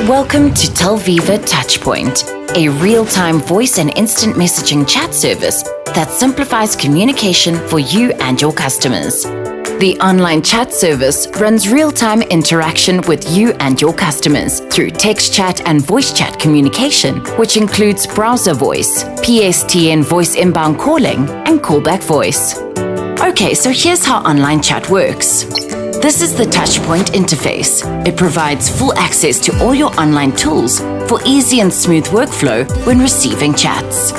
Welcome to Telviva Touchpoint, a real-time voice and instant messaging chat service that simplifies communication for you and your customers. The online chat service runs real-time interaction with you and your customers through text chat and voice chat communication, which includes browser voice, PSTN voice inbound calling, and callback voice. Okay, so here's how online chat works. This is the Touchpoint interface. It provides full access to all your online tools for easy and smooth workflow when receiving chats.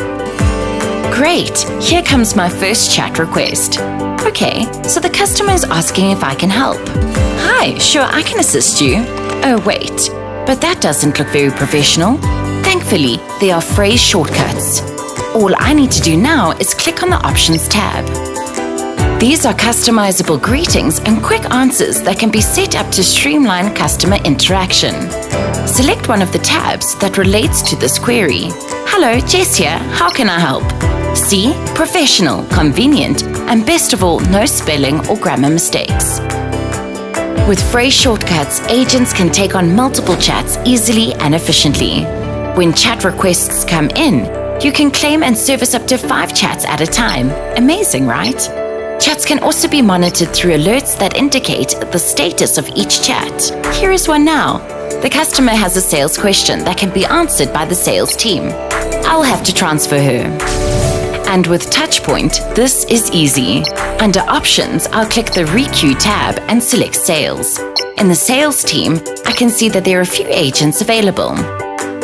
Great! Here comes my first chat request. Okay, so the customer is asking if I can help. Hi, sure, I can assist you. Oh, wait, but that doesn't look very professional. Thankfully, there are phrase shortcuts. All I need to do now is click on the Options tab. These are customizable greetings and quick answers that can be set up to streamline customer interaction. Select one of the tabs that relates to this query. Hello, Jess here. How can I help? See? Professional, convenient, and best of all, no spelling or grammar mistakes. With phrase shortcuts, agents can take on multiple chats easily and efficiently. When chat requests come in, you can claim and service up to 5 chats at a time. Amazing, right? Chats can also be monitored through alerts that indicate the status of each chat. Here is one now. The customer has a sales question that can be answered by the sales team. I'll have to transfer her. And with Touchpoint, this is easy. Under Options, I'll click the Requeue tab and select Sales. In the sales team, I can see that there are a few agents available.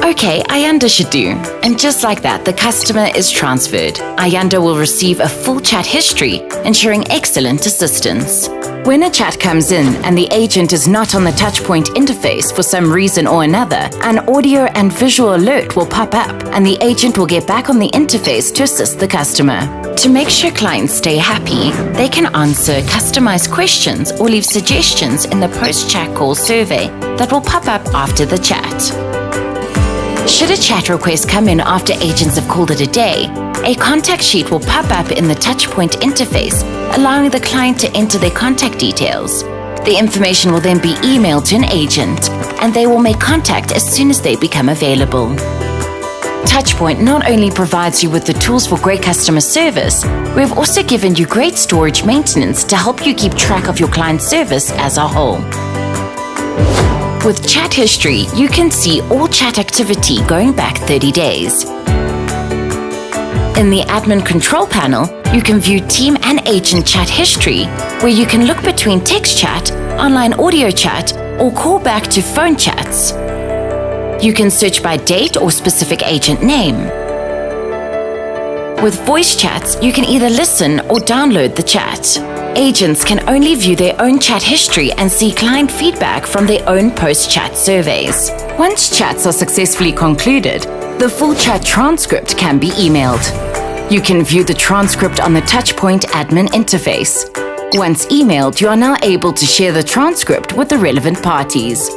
Okay, Ayanda should do. And just like that, the customer is transferred. Ayanda will receive a full chat history, ensuring excellent assistance. When a chat comes in and the agent is not on the Touchpoint interface for some reason or another, an audio and visual alert will pop up and the agent will get back on the interface to assist the customer. To make sure clients stay happy, they can answer customized questions or leave suggestions in the post-chat call survey that will pop up after the chat. Should a chat request come in after agents have called it a day, a contact sheet will pop up in the Touchpoint interface, allowing the client to enter their contact details. The information will then be emailed to an agent, and they will make contact as soon as they become available. Touchpoint not only provides you with the tools for great customer service, we've also given you great storage maintenance to help you keep track of your client service as a whole. With chat history, you can see all chat activity going back 30 days. In the admin control panel, you can view team and agent chat history, where you can look between text chat, online audio chat, or call back to phone chats. You can search by date or specific agent name. With voice chats, you can either listen or download the chat. Agents can only view their own chat history and see client feedback from their own post-chat surveys. Once chats are successfully concluded, the full chat transcript can be emailed. You can view the transcript on the Touchpoint admin interface. Once emailed, you are now able to share the transcript with the relevant parties.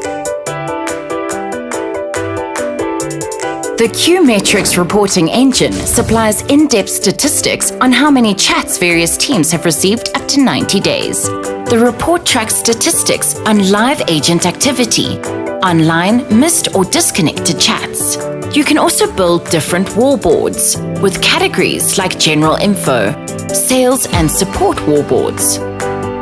The Q-Metrics reporting engine supplies in-depth statistics on how many chats various teams have received up to 90 days. The report tracks statistics on live agent activity, online, missed or disconnected chats. You can also build different wallboards with categories like general info, sales and support wallboards.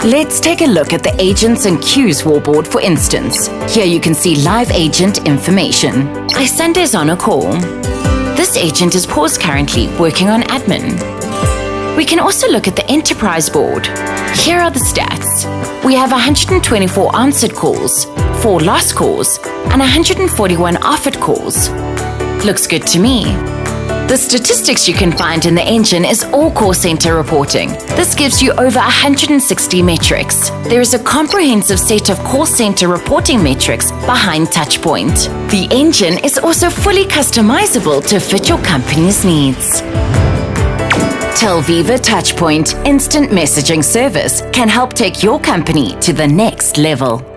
Let's take a look at the Agents and Queues wallboard, for instance. Here you can see live agent information. Ayanda is on a call. This agent is paused currently, working on admin. We can also look at the enterprise board. Here are the stats. We have 124 answered calls, 4 lost calls, and 141 offered calls. Looks good to me. The statistics you can find in the engine is all call center reporting. This gives you over 160 metrics. There is a comprehensive set of call center reporting metrics behind Touchpoint. The engine is also fully customizable to fit your company's needs. Telviva Touchpoint instant messaging service can help take your company to the next level.